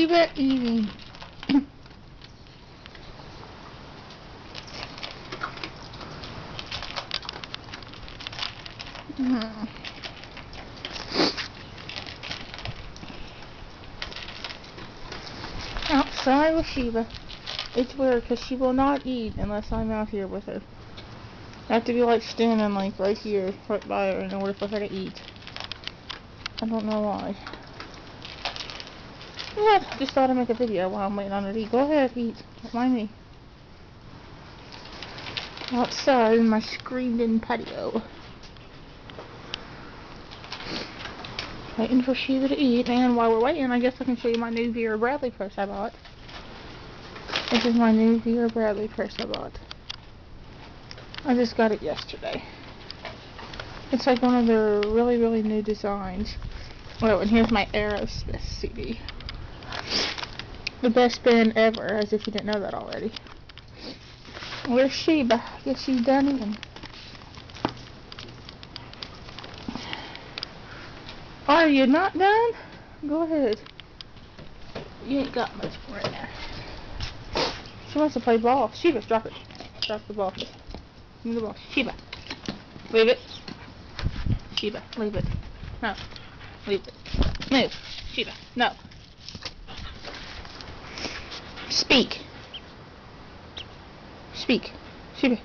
Sheba eating. Outside with Sheba. It's weird because she will not eat unless I'm out here with her. I have to be like standing like right here, right by her in order for her to eat. I don't know why. Yeah, just thought I'd make a video while I'm waiting on her to eat. Go ahead, eat. Don't mind me. Outside in my screened-in patio. Waiting for Sheba to eat, and while we're waiting, I guess I can show you my new Vera Bradley purse I bought. This is my new Vera Bradley purse I bought. I just got it yesterday. It's like one of their really, really new designs. Oh, and here's my Aerosmith CD. The best band ever, as if you didn't know that already. Where's Sheba? I guess she's done eating. Are you not done? Go ahead. You ain't got much more in there. She wants to play ball. Sheba, drop it. Drop the ball. Give me the ball. Sheba. Leave it. Sheba, leave it. No. Leave it. Move. Sheba, no. Speak. Speak. Sheba.